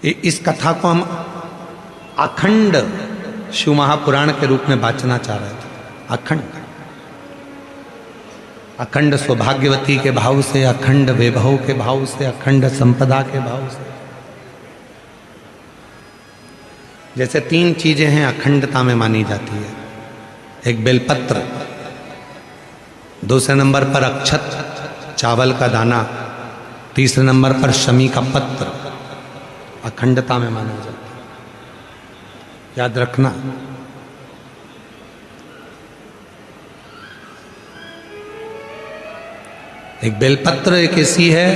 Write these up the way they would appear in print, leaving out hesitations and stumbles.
इस कथा को हम अखंड शिव महापुराण के रूप में वाचना चाह रहे थे। अखंड अखंड सौभाग्यवती के भाव से, अखंड वैभव के भाव से, अखंड संपदा के भाव से। जैसे 3 चीजें हैं अखंडता में मानी जाती है। एक बेलपत्र, दूसरे नंबर पर अक्षत चावल का दाना, तीसरे नंबर पर शमी का पत्र अखंडता में माना जाता है। याद रखना। एक बेलपत्र एक ऐसी है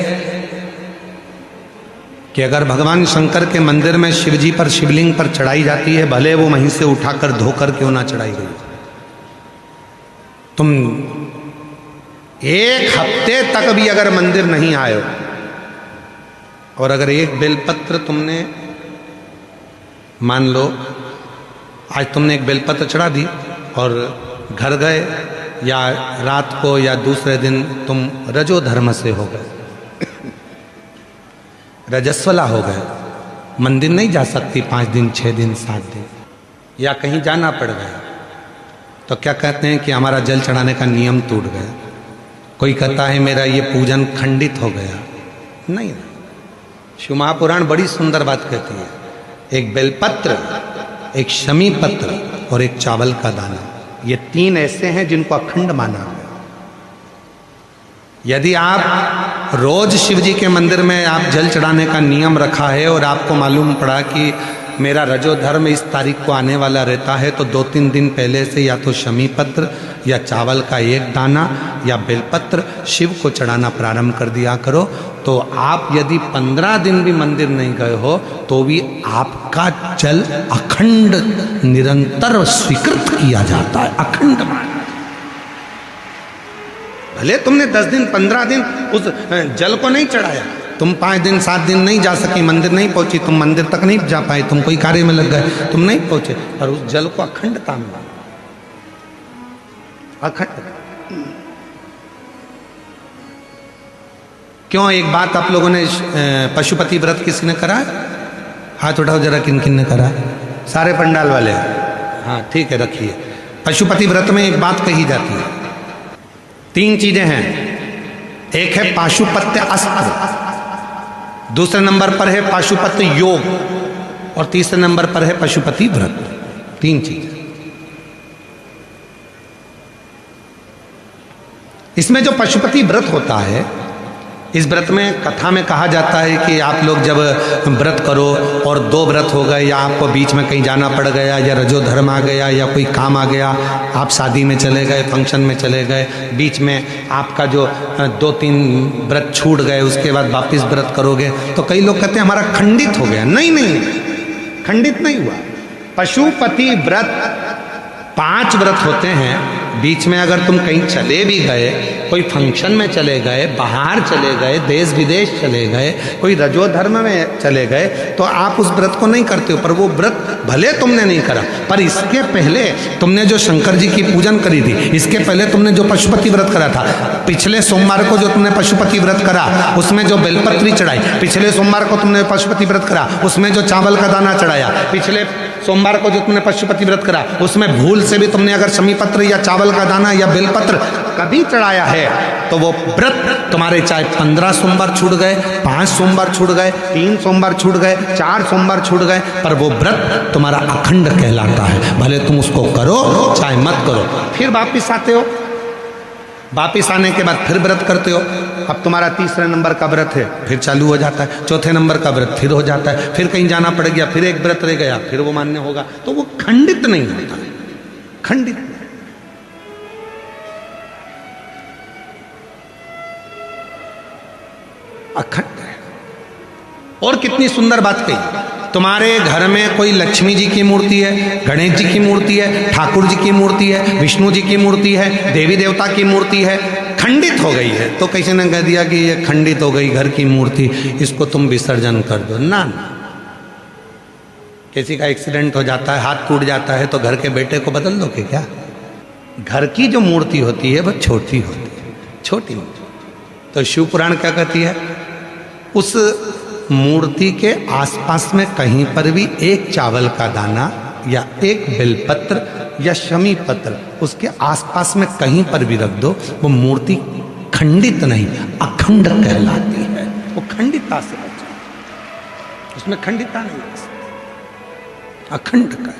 कि अगर भगवान शंकर के मंदिर में शिवजी पर शिवलिंग पर चढ़ाई जाती है, भले वो वहीं से उठाकर धोकर क्यों ना चढ़ाई गई, तुम 1 हफ्ते तक भी अगर मंदिर नहीं आए और अगर एक बेलपत्र तुमने, मान लो आज तुमने एक बेलपत्र चढ़ा दी और घर गए, या रात को या दूसरे दिन तुम रजो धर्म से हो गए, रजस्वला हो गए, मंदिर नहीं जा सकती 5 दिन 6 दिन 7 दिन, या कहीं जाना पड़ गया, तो क्या कहते हैं कि हमारा जल चढ़ाने का नियम टूट गया। कोई कहता है मेरा ये पूजन खंडित हो गया। नहीं, शिव महापुराण बड़ी सुंदर बात कहती है। एक बेलपत्र, एक शमी पत्र और एक चावल का दाना, ये 3 ऐसे हैं जिनको अखंड माना गया। यदि आप रोज शिव जी के मंदिर में आप जल चढ़ाने का नियम रखा है और आपको मालूम पड़ा कि मेरा रजो धर्म इस तारीख को आने वाला रहता है, तो 2-3 दिन पहले से या तो शमी पत्र या चावल का एक दाना या बेलपत्र शिव को चढ़ाना प्रारंभ कर दिया करो। तो आप यदि 15 दिन भी मंदिर नहीं गए हो तो भी आपका जल अखंड निरंतर स्वीकृत किया जाता है। अखंड भले तुमने 10 दिन 15 दिन उस जल को नहीं चढ़ाया, तुम 5 दिन 7 दिन नहीं जा सकी, मंदिर नहीं पहुंची, तुम मंदिर तक नहीं जा पाए, तुम कोई कार्य में लग गए, तुम नहीं पहुंचे, पर उस जल को अखंडता में मानो। अखंड क्यों? एक बात आप लोगों ने, पशुपति व्रत किसी ने करा? हाथ उठाओ जरा, किन किन ने करा? सारे पंडाल वाले। हाँ ठीक है, रखिए। पशुपति व्रत में एक बात कही जाती है, 3 चीजें हैं। एक है पाशुपत्य अस्त्र, दूसरे नंबर पर है पाशुपत्य योग और तीसरे नंबर पर है पशुपति व्रत। 3 चीज। इसमें जो पशुपति व्रत होता है, इस व्रत में कथा में कहा जाता है कि आप लोग जब व्रत करो और 2 व्रत हो गए, या आपको बीच में कहीं जाना पड़ गया, या रजो धर्म आ गया, या कोई काम आ गया, आप शादी में चले गए, फंक्शन में चले गए, बीच में आपका जो 2-3 व्रत छूट गए, उसके बाद वापिस व्रत करोगे, तो कई लोग कहते हैं हमारा खंडित हो गया। नहीं नहीं, खंडित नहीं हुआ। पशुपति व्रत 5 व्रत होते हैं। बीच में अगर तुम कहीं चले भी गए, कोई फंक्शन में चले गए, बाहर चले गए, देश विदेश चले गए, कोई रजो धर्म में चले गए, तो आप उस व्रत को नहीं करते हो। पर वो व्रत भले तुमने नहीं करा, पर इसके पहले तुमने जो शंकर जी की पूजन करी थी, इसके पहले तुमने जो पशुपति व्रत करा था, पिछले सोमवार को जो तुमने पशुपति व्रत करा उसमें जो बेलपत्री चढ़ाई, पिछले सोमवार को तुमने पशुपति व्रत करा उसमें जो चावल का दाना चढ़ाया, पिछले सोमवार को जो तुमने पशुपति व्रत करा उसमें भूल से भी तुमने अगर शमी पत्र या चावल का दाना या बेलपत्र कभी चढ़ाया है, तो वो व्रत तुम्हारे चाहे 15 सोमवार छूट गए, 5 सोमवार छूट गए, 3 सोमवार छूट गए, 4 सोमवार छूट गए, पर वो व्रत तुम्हारा अखंड कहलाता है। भले तुम उसको करो चाहे मत करो। फिर वापिस आते हो, वापिस आने के बाद फिर व्रत करते हो। अब तुम्हारा 3रे नंबर का व्रत है, फिर चालू हो जाता है, 4थे नंबर का व्रत फिर हो जाता है, फिर कहीं जाना पड़ गया, फिर एक व्रत रह गया, फिर वो मान्य होगा। तो वो खंडित नहीं होता, खंडित। अखंड है। और कितनी सुंदर बात कही, तुम्हारे घर में कोई लक्ष्मी जी की मूर्ति है, गणेश जी की मूर्ति है, ठाकुर जी की मूर्ति है, विष्णु जी की मूर्ति है, देवी देवता की मूर्ति है, खंडित हो गई है, तो किसी ने कह दिया कि ये खंडित हो गई घर की मूर्ति, इसको तुम विसर्जन कर दो। ना, किसी का एक्सीडेंट हो जाता है, हाथ टूट जाता है, तो घर के बेटे को बदल दो क्या? घर की जो मूर्ति होती है वह छोटी होती है, छोटी मूर्ति। तो शिव पुराण क्या कहती है, उस मूर्ति के आसपास में कहीं पर भी एक चावल का दाना या एक बेलपत्र या शमी पत्र उसके आसपास में कहीं पर भी रख दो, वो मूर्ति खंडित नहीं अखंड कहलाती है। वो खंडिता से बचे, उसमें खंडिता नहीं है, अखंड का।